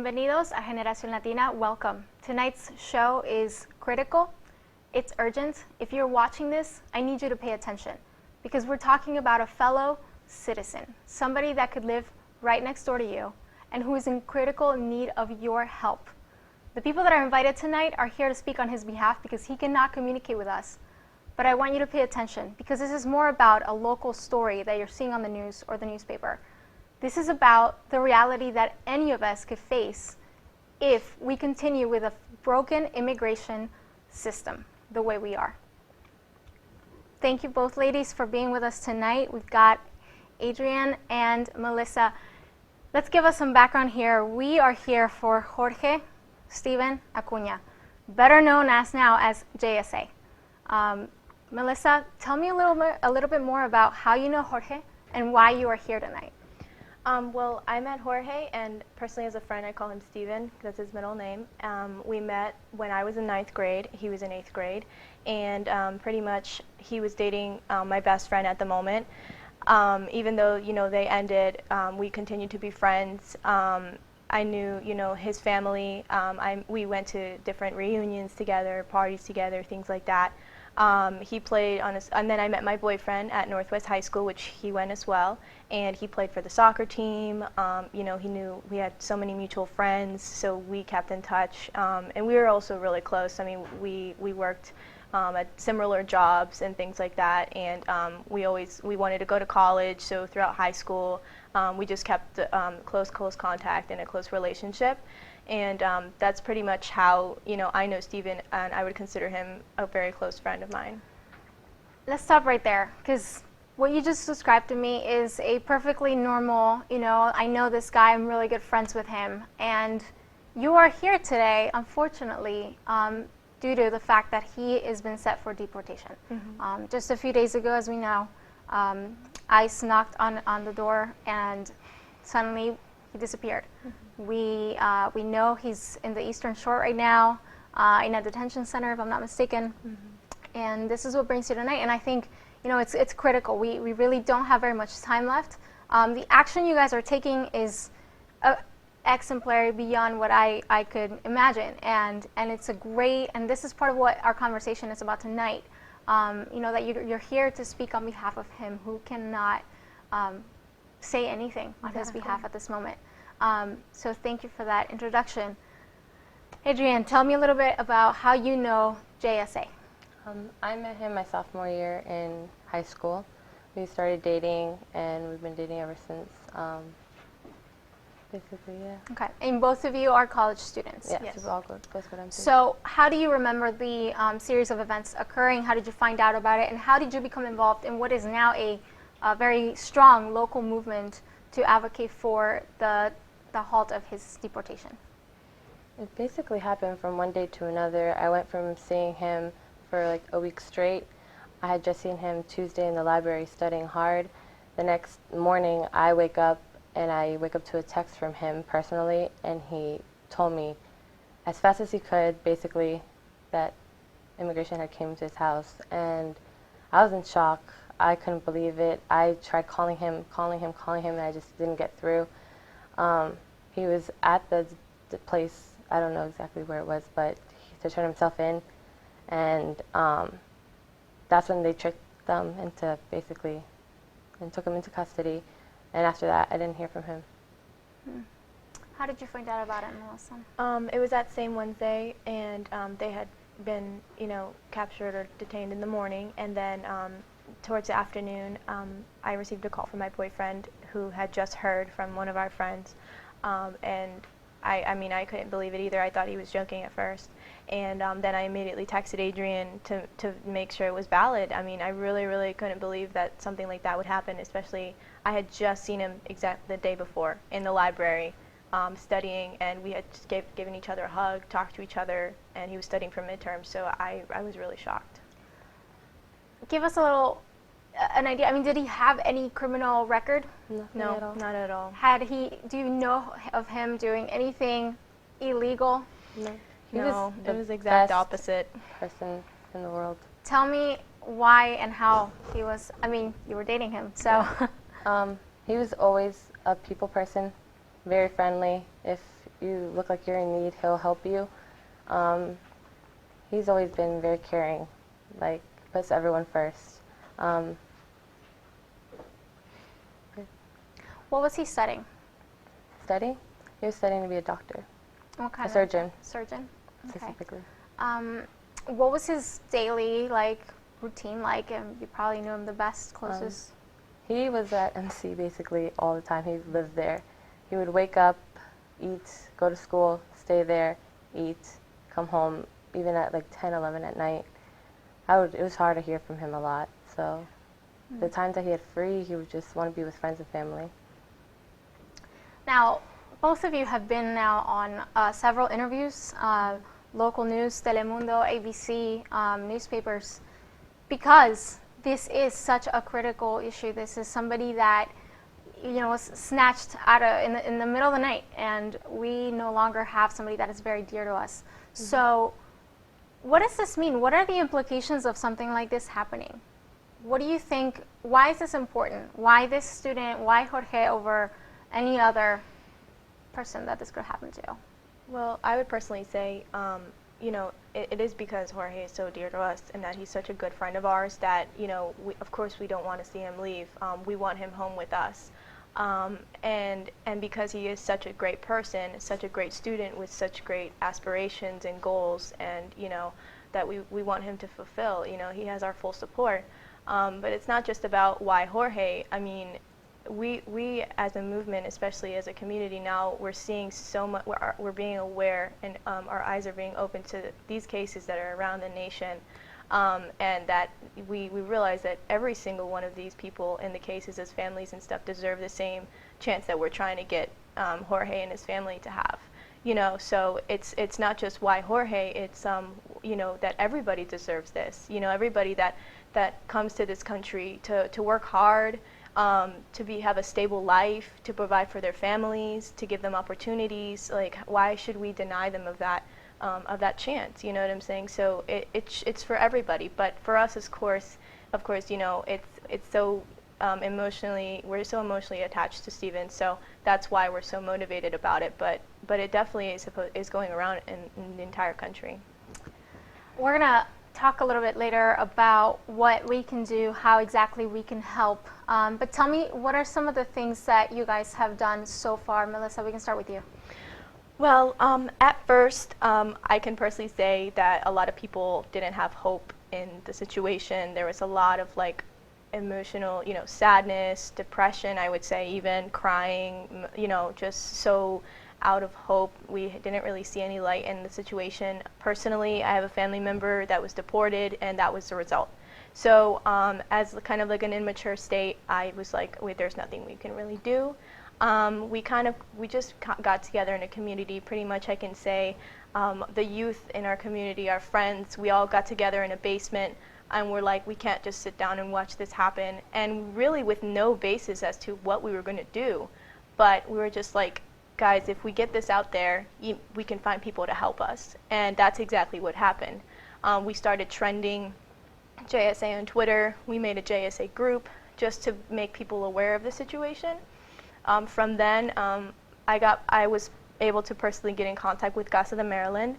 Bienvenidos a Generacion Latina. Welcome. Tonight's show is critical. It's urgent. If you're watching this, I need you to pay attention because we're talking about a fellow citizen, somebody that could live right next door to you and who is in critical need of your help. The people that are invited tonight are here to speak on his behalf because he cannot communicate with us. But I want you to pay attention because this is more about a local story that you're seeing on the news or the newspaper. This is about the reality that any of us could face if we continue with a broken immigration system the way we are. Thank you both ladies for being with us tonight. We've got Adrienne and Melissa. Let's give us some background here. We are here for Jorge Steven Acuna, better known as now as JSA. Melissa, tell me a little bit more about how you know Jorge and why you are here tonight. Well, I met Jorge, and personally as a friend, I call him Steven, that's his middle name. We met when I was in 9th grade, he was in 8th grade, and pretty much he was dating my best friend at the moment. Even though, they ended, we continued to be friends. I knew, his family. We went to different reunions together, parties together, things like that. He played and then I met my boyfriend at Northwest High School, which he went as well, and he played for the soccer team. He knew we had so many mutual friends, so we kept in touch, and we were also really close. I mean, we worked at similar jobs and things like that, and we wanted to go to college, so throughout high school, we just kept close contact and a close relationship. And that's pretty much how, I know Steven, and I would consider him a very close friend of mine. Let's stop right there, because what you just described to me is a perfectly normal, I know this guy, I'm really good friends with him, and you are here today, unfortunately, due to the fact that he has been set for deportation. Mm-hmm. Just a few days ago, as we know, ICE knocked on the door, and suddenly he disappeared. Mm-hmm. We know he's in the Eastern Shore right now, in a detention center, if I'm not mistaken. Mm-hmm. And this is what brings you tonight. And I think, it's critical. We really don't have very much time left. The action you guys are taking is exemplary beyond what I could imagine. And it's a great, and this is part of what our conversation is about tonight. That you're here to speak on behalf of him who cannot say anything on his behalf at this moment. So thank you for that introduction. Adrienne, tell me a little bit about how you know JSA. I met him my sophomore year in high school. We started dating, and we've been dating ever since. Basically, yeah. Okay, and both of you are college students. Yes. We all go to MT. So how do you remember the series of events occurring? How did you find out about it? And how did you become involved in what is now a very strong local movement to advocate for the halt of his deportation? It basically happened from one day to another. I went from seeing him for like a week straight. I had just seen him Tuesday in the library studying hard. The next morning I wake up to a text from him personally, and he told me as fast as he could basically that immigration had came to his house, and I was in shock. I couldn't believe it. I tried calling him, and I just didn't get through. He was at the place, I don't know exactly where it was, but he turned himself in, and that's when they tricked them into basically, and took him into custody, and after that, I didn't hear from him. How did you find out about it, Melissa? It was that same Wednesday, and they had been, captured or detained in the morning, and then towards the afternoon, I received a call from my boyfriend who had just heard from one of our friends, and I couldn't believe it either. I thought he was joking at first, and then I immediately texted Adrienne to make sure it was valid. I mean, I really, really couldn't believe that something like that would happen, especially I had just seen him exactly the day before in the library studying, and we had just given each other a hug, talked to each other, and he was studying for midterms, so I was really shocked. Give us an idea. I mean, did he have any criminal record? No, not at all. Do you know of him doing anything illegal? No. It was the exact opposite person in the world. Tell me why and how he was, you were dating him, so. He was always a people person, very friendly. If you look like you're in need, he'll help you. He's always been very caring, like puts everyone first. What was he studying? Study? He was studying to be a doctor, What kind a surgeon, surgeon? Okay. specifically. What was his daily routine like? And you probably knew him the best, closest. He was at MC basically all the time. He lived there. He would wake up, eat, go to school, stay there, eat, come home, even at like 10, 11 at night. It was hard to hear from him a lot. So the times that he had free, he would just want to be with friends and family. Now, both of you have been now on several interviews, local news, Telemundo, ABC, newspapers, because this is such a critical issue. This is somebody that was snatched out in the middle of the night, and we no longer have somebody that is very dear to us. Mm-hmm. So, what does this mean? What are the implications of something like this happening? What do you think? Why is this important? Why this student? Why Jorge over any other person that this could happen to? Well, I would personally say, it is because Jorge is so dear to us and that he's such a good friend of ours that, of course we don't want to see him leave. We want him home with us. And because he is such a great person, such a great student with such great aspirations and goals, and, that we want him to fulfill, he has our full support. But it's not just about why Jorge. I mean, we as a movement, especially as a community now, we're seeing so much, we're being aware, and our eyes are being open to these cases that are around the nation, and that we realize that every single one of these people in the cases as families and stuff deserve the same chance that we're trying to get Jorge and his family to have. So it's not just why Jorge, it's that everybody deserves this. Everybody that comes to this country to work hard, to have a stable life, to provide for their families, to give them opportunities. Like, why should we deny them of that chance? You know what I'm saying? So it's for everybody, but for us, of course, it's so we're so emotionally attached to Steven, so that's why we're so motivated about it. But it definitely is going around in the entire country. We're gonna talk a little bit later about what we can do, how exactly we can help. But tell me, what are some of the things that you guys have done so far? Melissa, we can start with you. Well, at first, I can personally say that a lot of people didn't have hope in the situation. There was a lot of emotional, sadness, depression, I would say, even crying, just so out of hope. We didn't really see any light in the situation. Personally, I have a family member that was deported, and that was the result. So as kind of an immature state, I was like, wait, there's nothing we can really do. We just got together in a community. Pretty much I can say the youth in our community, our friends, we all got together in a basement, and we're like, we can't just sit down and watch this happen. And really with no basis as to what we were going to do. But we were just like, guys, if we get this out there, we can find people to help us. And that's exactly what happened. We started trending JSA on Twitter. We made a JSA group just to make people aware of the situation. From then, I was able to personally get in contact with Casa de Maryland,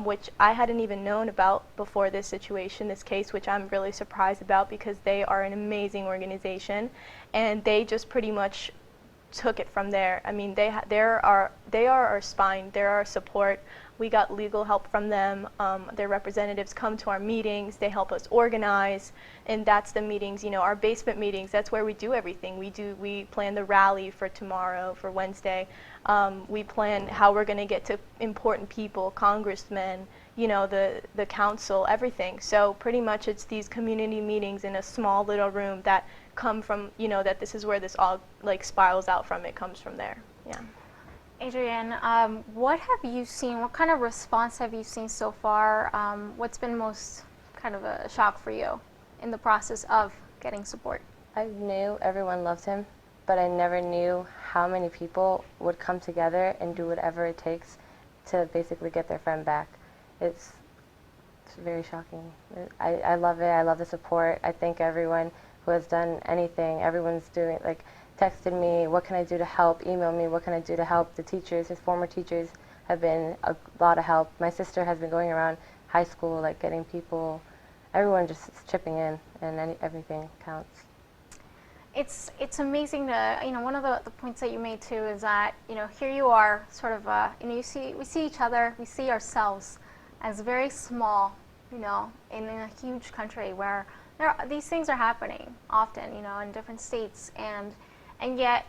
which I hadn't even known about before this situation, this case, which I'm really surprised about because they are an amazing organization, and they just pretty much took it from there. I mean, they are our spine, they're our support. We got legal help from them. Their representatives come to our meetings, they help us organize, and that's the meetings, our basement meetings, that's where we do everything. We plan the rally for tomorrow, for Wednesday. We plan how we're gonna get to important people, congressmen, the council, everything. So pretty much it's these community meetings in a small little room that come from, that this is where this all spirals out from. It comes from there. Yeah. Adrienne, what have you seen? What kind of response have you seen so far? What's been most kind of a shock for you in the process of getting support? I knew everyone loved him, but I never knew how many people would come together and do whatever it takes to basically get their friend back. It's very shocking. I love it. I love the support. I thank everyone who has done anything. Everyone's doing, texted me, what can I do to help, emailed me, what can I do to help. The teachers, his former teachers, have been a lot of help. My sister has been going around high school, like getting people, everyone just is chipping in, and everything counts. It's amazing to, one of the points that you made too is that, here you are sort of, we see each other, we see ourselves as very small, in a huge country where these things are happening often, in different states, and yet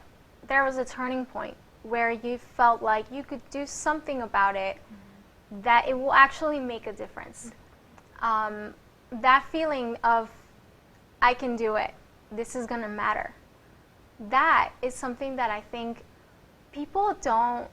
there was a turning point where you felt like you could do something about it, that it will actually make a difference. That feeling of, I can do it, this is going to matter. That is something that I think people don't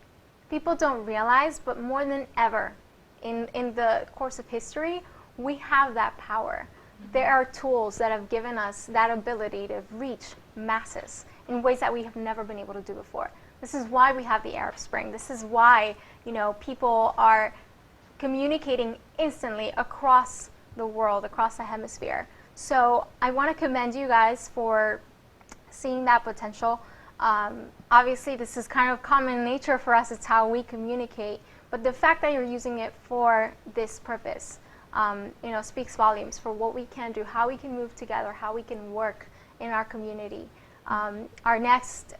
realize, but more than ever in the course of history, we have that power. There are tools that have given us that ability to reach masses in ways that we have never been able to do before. This is why we have the Arab Spring. This is why, people are communicating instantly across the world, across the hemisphere. So I want to commend you guys for seeing that potential. Obviously, this is kind of common nature for us. It's how we communicate. But the fact that you're using it for this purpose, speaks volumes for what we can do, how we can move together, how we can work in our community. Our next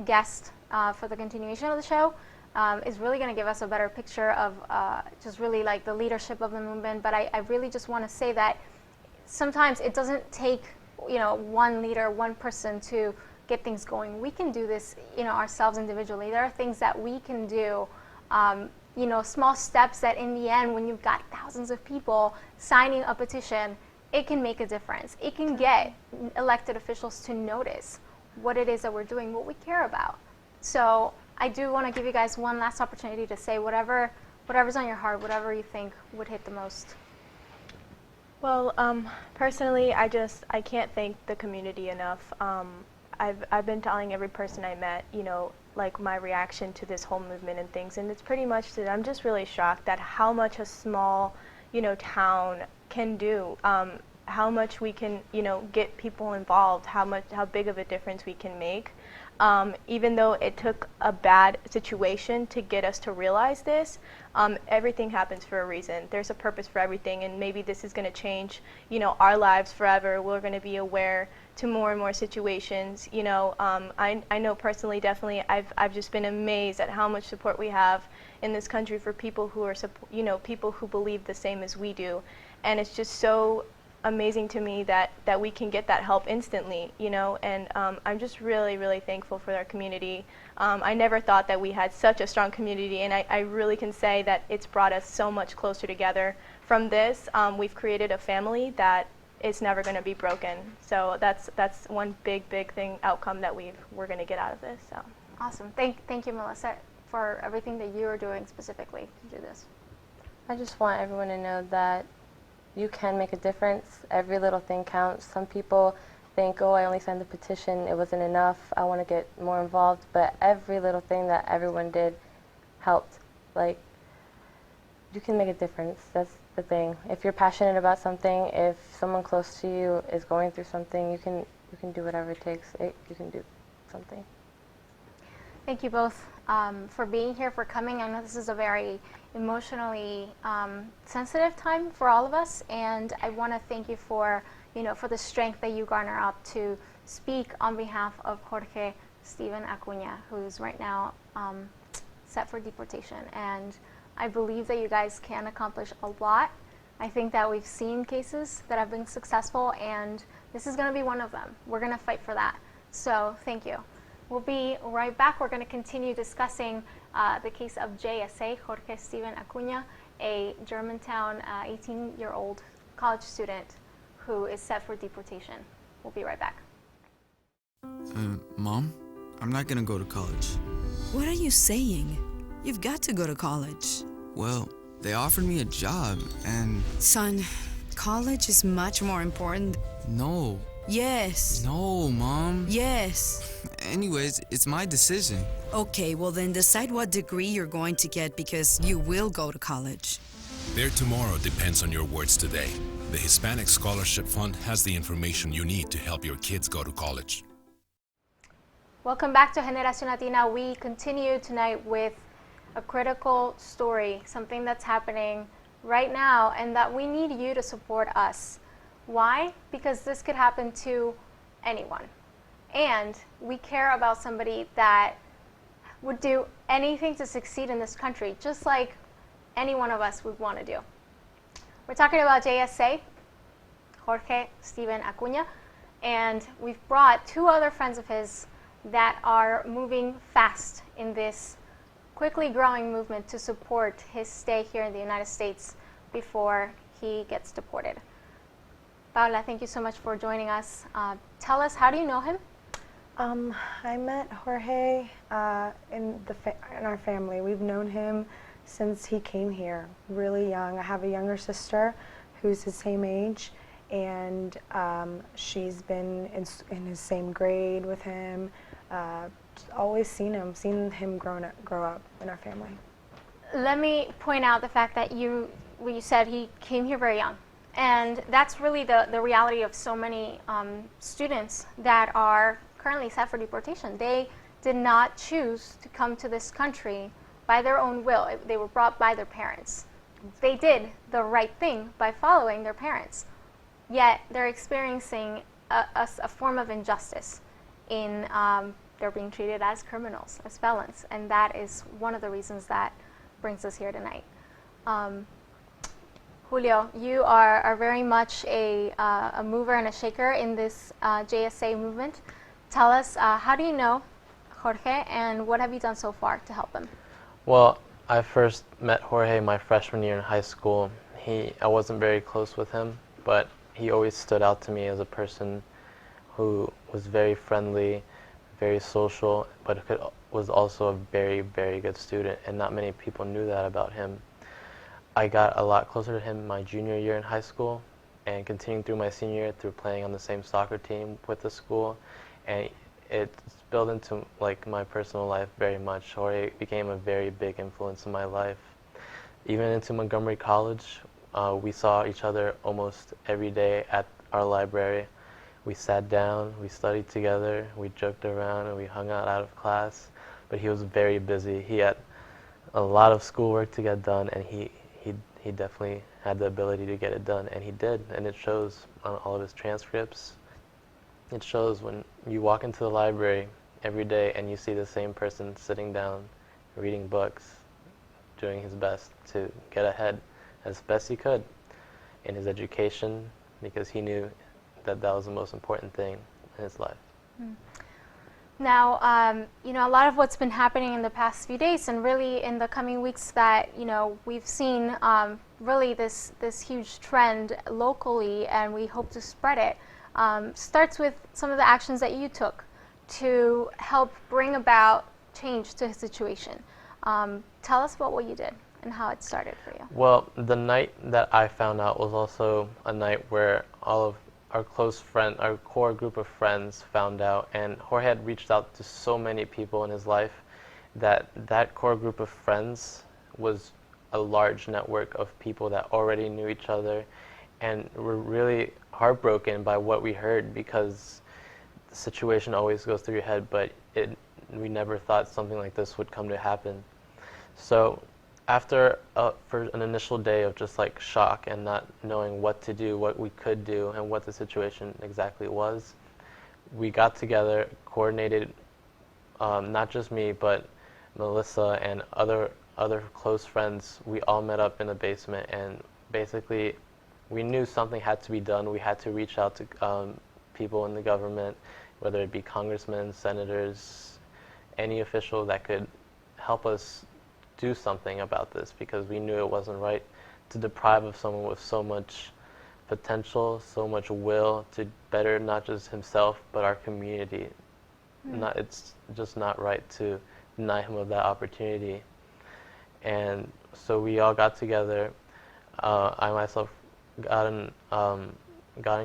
guest for the continuation of the show is really going to give us a better picture of just really like the leadership of the movement. But I really just want to say that sometimes it doesn't take, one leader, one person to get things going. We can do this, ourselves individually. There are things that we can do, small steps that in the end, when you've got thousands of people signing a petition, it can make a difference. It can get elected officials to notice what it is that we're doing, what we care about. So I do want to give you guys one last opportunity to say whatever's on your heart, whatever you think would hit the most. Well, personally, I can't thank the community enough. I've been telling every person I met, like my reaction to this whole movement and things, and it's pretty much that I'm just really shocked at how much a small, town can do, how much we can, get people involved, how big of a difference we can make. Even though it took a bad situation to get us to realize this, everything happens for a reason. There's a purpose for everything, and maybe this is going to change, our lives forever. We're going to be aware to more and more situations. I know personally, definitely, I've just been amazed at how much support we have in this country for people who are, people who believe the same as we do, and it's just so amazing to me that we can get that help instantly, and I'm just really, really thankful for our community. I never thought that we had such a strong community, and I really can say that it's brought us so much closer together. From this, we've created a family that is never going to be broken. So that's one big thing, outcome that we're going to get out of this. So Awesome. Thank you, Melissa, for everything that you are doing specifically to do this. I just want everyone to know that you can make a difference. Every little thing counts. Some people think, oh, I only signed the petition, it wasn't enough, I want to get more involved, but every little thing that everyone did helped. Like, you can make a difference. That's the thing. If you're passionate about something, if someone close to you is going through something, you can do whatever it takes. You can do something. Thank you both for being here, for coming. I know this is a very emotionally sensitive time for all of us, and I want to thank you for the strength that you garner up to speak on behalf of Jorge Steven Acuna, who's right now set for deportation. And I believe that you guys can accomplish a lot. I think that we've seen cases that have been successful, and this is going to be one of them. We're going to fight for that. So thank you. We'll be right back. We're going to continue discussing the case of JSA, Jorge Steven Acuna, a Germantown 18-year-old college student who is set for deportation. We'll be right back. Mom, I'm not going to go to college. What are you saying? You've got to go to college. Well, they offered me a job and... Son, college is much more important. No. Yes. No, Mom. Yes. Anyways, it's my decision. Okay, well then decide what degree you're going to get, because you will go to college. Their tomorrow depends on your words today. The Hispanic Scholarship Fund has the information you need to help your kids go to college. Welcome back to Generacion Latina. We continue tonight with a critical story, something that's happening right now and that we need you to support us. Why? Because this could happen to anyone. And we care about somebody that would do anything to succeed in this country, just like any one of us would want to do. We're talking about JSA, Jorge, Steven, Acuna, and we've brought two other friends of his that are moving fast in this quickly growing movement to support his stay here in the United States before he gets deported. Paola, thank you so much for joining us. Tell us, how do you know him? I met Jorge in our family. We've known him since he came here, really young. I have a younger sister who's his same age, and she's been in his same grade with him. Always seen him grow up in our family. Let me point out the fact that you said he came here very young. And that's really the reality of so many students that are currently set for deportation. They did not choose to come to this country by their own will. They were brought by their parents. They did the right thing by following their parents. Yet they're experiencing a form of injustice in they're being treated as criminals, as felons. And that is one of the reasons that brings us here tonight. Julio, you are very much a mover and a shaker in this JSA movement. Tell us, how do you know Jorge, and what have you done so far to help him? Well, I first met Jorge my freshman year in high school. I wasn't very close with him, but he always stood out to me as a person who was very friendly, very social, but was also a very, very good student, and not many people knew that about him. I got a lot closer to him my junior year in high school, and continuing through my senior year through playing on the same soccer team with the school, and it spilled into my personal life very much. Jorge became a very big influence in my life. Even into Montgomery College, we saw each other almost every day at our library. We sat down, we studied together, we joked around, and we hung out of class. But he was very busy. He had a lot of schoolwork to get done, and he definitely had the ability to get it done, and he did, and it shows on all of his transcripts. It shows when you walk into the library every day and you see the same person sitting down, reading books, doing his best to get ahead as best he could in his education, because he knew that was the most important thing in his life. Now, a lot of what's been happening in the past few days and really in the coming weeks that, we've seen really this huge trend locally, and we hope to spread it, starts with some of the actions that you took to help bring about change to his situation. Tell us about what you did and how it started for you. Well, the night that I found out was also a night where all of our close friend, our core group of friends found out, and Jorge had reached out to so many people in his life that core group of friends was a large network of people that already knew each other and were really heartbroken by what we heard, because the situation always goes through your head, but we never thought something like this would come to happen. So after for an initial day of just shock and not knowing what to do, what we could do, and what the situation exactly was, we got together, coordinated, not just me, but Melissa and other close friends. We all met up in the basement, and basically we knew something had to be done. We had to reach out to people in the government, whether it be congressmen, senators, any official that could help us do something about this, because we knew it wasn't right to deprive of someone with so much potential, so much will to better not just himself but our community. It's just not right to deny him of that opportunity. And so we all got together. I myself got in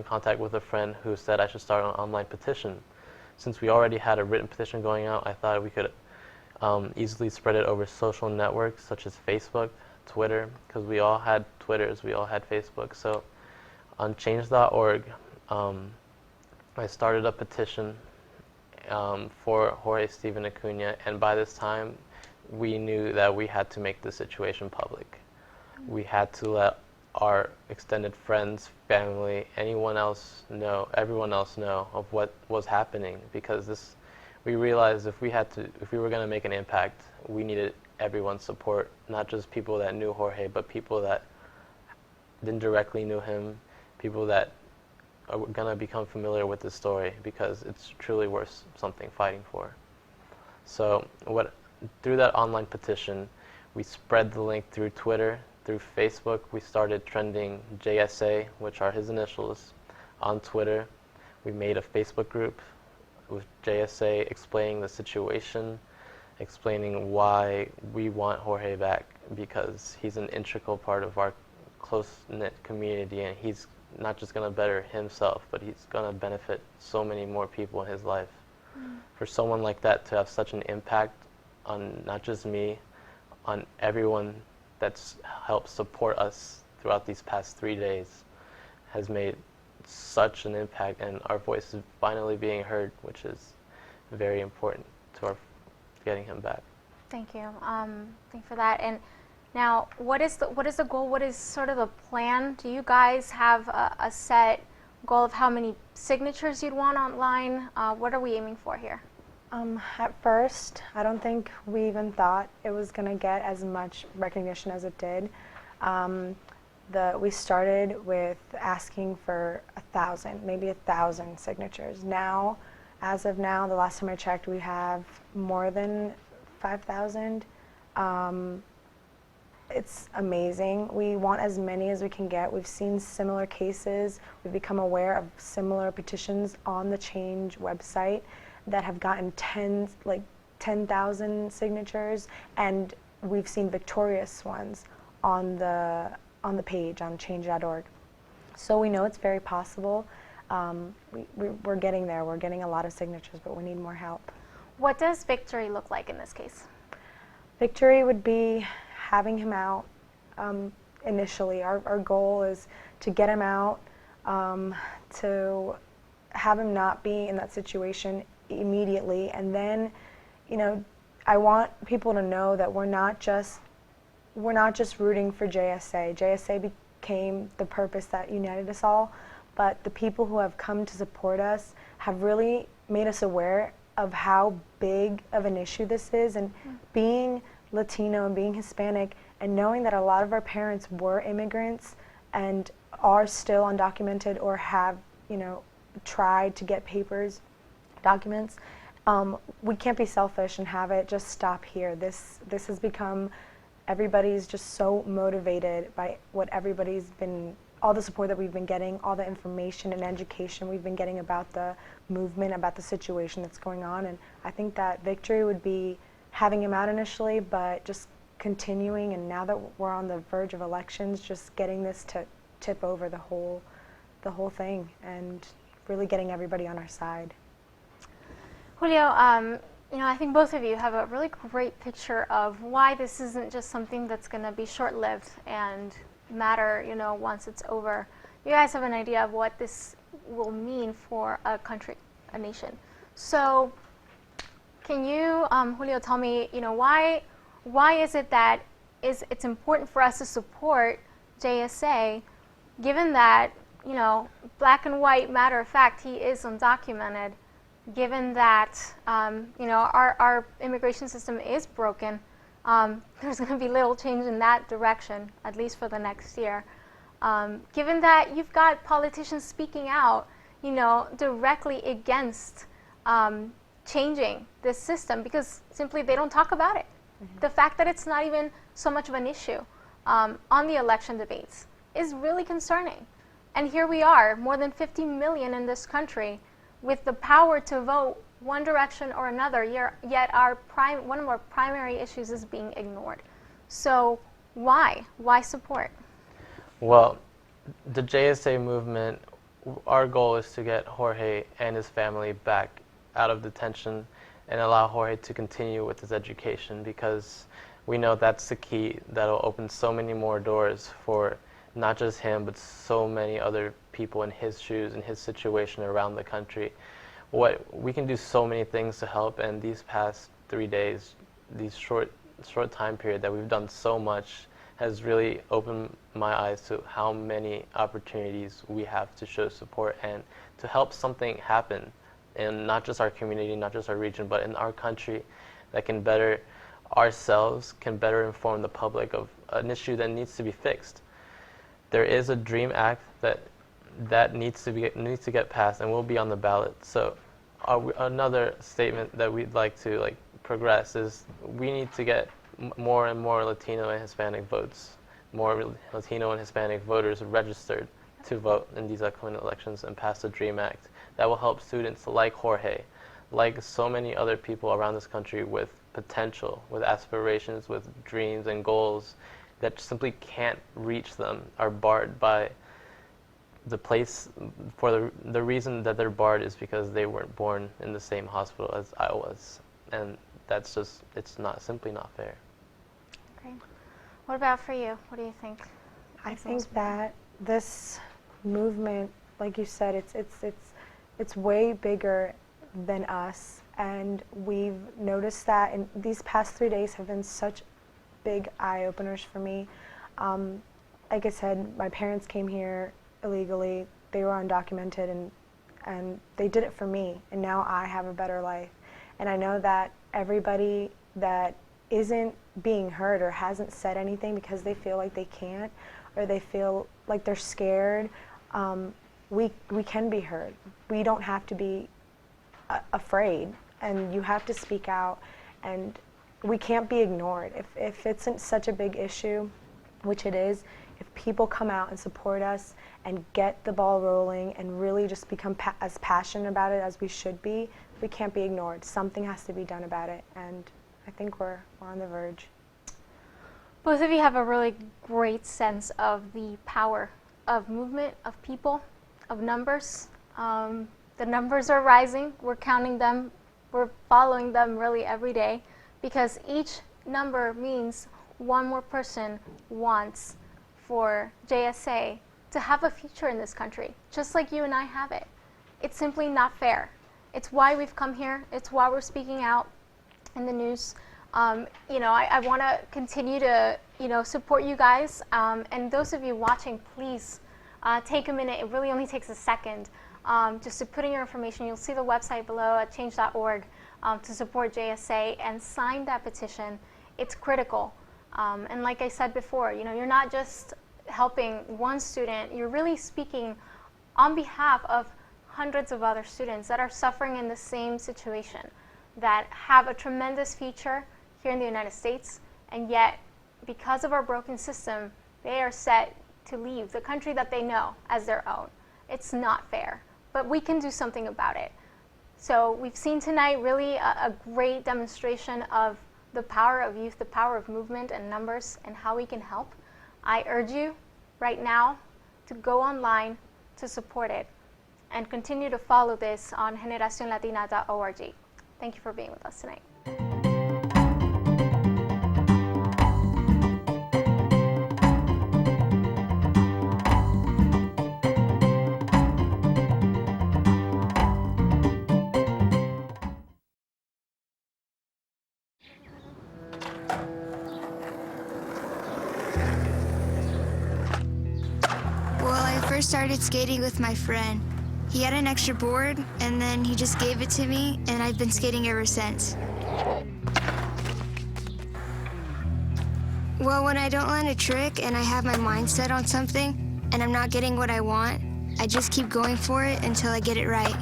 contact with a friend who said I should start an online petition. Since we already had a written petition going out, I thought we could easily spread it over social networks such as Facebook, Twitter, because we all had Twitters, we all had Facebook. So on change.org, I started a petition, for Jorge Steven Acuna, and by this time, we knew that we had to make the situation public. We had to let our extended friends, family, everyone else know of what was happening, because we realized if we were going to make an impact, we needed everyone's support, not just people that knew Jorge, but people that indirectly knew him, people that are going to become familiar with the story, because it's truly worth something fighting for. So through that online petition, we spread the link through Twitter, through Facebook. We started trending JSA, which are his initials, on Twitter. We made a Facebook group with JSA explaining the situation, explaining why we want Jorge back, because he's an integral part of our close-knit community, and he's not just going to better himself, but he's going to benefit so many more people in his life. For someone like that to have such an impact on not just me, on everyone that's helped support us throughout these past 3 days, has made such an impact, and our voice is finally being heard, which is very important to our getting him back. Thank you. Thank you for that. And now, what is the goal? What is sort of the plan? Do you guys have a set goal of how many signatures you'd want online? What are we aiming for here? At first, I don't think we even thought it was going to get as much recognition as it did. We started with asking for 1,000, maybe 1,000 signatures. Now, as of now, the last time I checked, we have more than 5,000. It's amazing. We want as many as we can get. We've seen similar cases. We've become aware of similar petitions on the Change website that have gotten 10,000 signatures, and we've seen victorious ones on the page on change.org. So we know it's very possible. We're getting there. We're getting a lot of signatures, but we need more help. What does victory look like in this case? Victory would be having him out initially. Our goal is to get him out, to have him not be in that situation immediately, and then, I want people to know that we're not just rooting for JSA. JSA became the purpose that united us all, but the people who have come to support us have really made us aware of how big of an issue this is, and being Latino and being Hispanic, and knowing that a lot of our parents were immigrants and are still undocumented or have, tried to get documents. We can't be selfish and have it just stop here. This has become, everybody's just so motivated by what all the support that we've been getting, all the information and education we've been getting about the movement, about the situation that's going on. And I think that victory would be having him out initially, but just continuing, and now that we're on the verge of elections, just getting this to tip over the whole thing and really getting everybody on our side. Julio, I think both of you have a really great picture of why this isn't just something that's going to be short-lived and matter, once it's over. You guys have an idea of what this will mean for a country, a nation. So, can you, Julio, tell me, why is it that it's important for us to support JSA, given that, black and white, matter of fact, he is undocumented, given that, our immigration system is broken. There's going to be little change in that direction, at least for the next year. Given that you've got politicians speaking out, directly against changing this system, because simply they don't talk about it. Mm-hmm. The fact that it's not even so much of an issue on the election debates is really concerning. And here we are, more than 50 million in this country, with the power to vote one direction or another, yet one of our primary issues is being ignored. So why? Why support? Well, the JSA movement, our goal is to get Jorge and his family back out of detention and allow Jorge to continue with his education, because we know that's the key that'll open so many more doors for not just him, but so many other people in his shoes, in his situation around the country. we can do so many things to help, and these past 3 days, these short time period that we've done so much has really opened my eyes to how many opportunities we have to show support and to help something happen in not just our community, not just our region, but in our country, that can better ourselves, can better inform the public of an issue that needs to be fixed. There is a DREAM Act that needs to get passed and will be on the ballot. So another statement that we'd like to progress is we need to get more and more Latino and Hispanic votes, more Latino and Hispanic voters registered to vote in these upcoming elections and pass the DREAM Act. That will help students like Jorge, like so many other people around this country with potential, with aspirations, with dreams and goals that simply can't reach them, are barred by the place. For the reason that they're barred is because they weren't born in the same hospital as I was, and that's just, it's simply not fair. Okay. What about for you? What do you think? I think that this movement, like you said, it's way bigger than us, and we've noticed that, and these past 3 days have been such big eye-openers for me. Like I said, my parents came here illegally. They were undocumented, and they did it for me, and now I have a better life. And I know that everybody that isn't being heard or hasn't said anything because they feel like they can't, or they feel like they're scared, we can be heard. We don't have to be afraid, and you have to speak out, and we can't be ignored. If it's such a big issue, which it is, if people come out and support us and get the ball rolling and really just become as passionate about it as we should be, we can't be ignored. Something has to be done about it, and I think we're on the verge. Both of you have a really great sense of the power of movement, of people, of numbers. The numbers are rising. We're counting them. We're following them really every day, because each number means one more person wants for JSA to have a future in this country, just like you and I have it. It's simply not fair. It's why we've come here. It's why we're speaking out in the news. I want to continue to, support you guys. And those of you watching, please take a minute. It really only takes a second just to put in your information. You'll see the website below at change.org to support JSA and sign that petition. It's critical. And like I said before, you're not just helping one student. You're really speaking on behalf of hundreds of other students that are suffering in the same situation, that have a tremendous future here in the United States, and yet, because of our broken system, they are set to leave the country that they know as their own. It's not fair, but we can do something about it. So we've seen tonight really a great demonstration of the power of youth, the power of movement and numbers, and how we can help. I urge you right now to go online to support it and continue to follow this on generacionlatina.org. Thank you for being with us tonight. Well, I first started skating with my friend. He had an extra board, and then he just gave it to me, and I've been skating ever since. Well, when I don't land a trick and I have my mind set on something, and I'm not getting what I want, I just keep going for it until I get it right.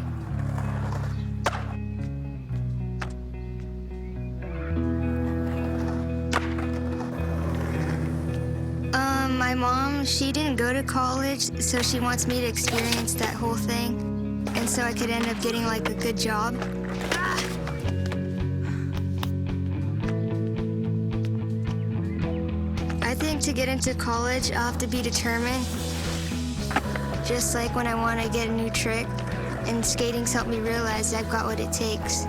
My mom, she didn't go to college, so she wants me to experience that whole thing, and so I could end up getting like a good job. I think to get into college, I'll have to be determined, just like when I want to get a new trick, and skating's helped me realize I've got what it takes.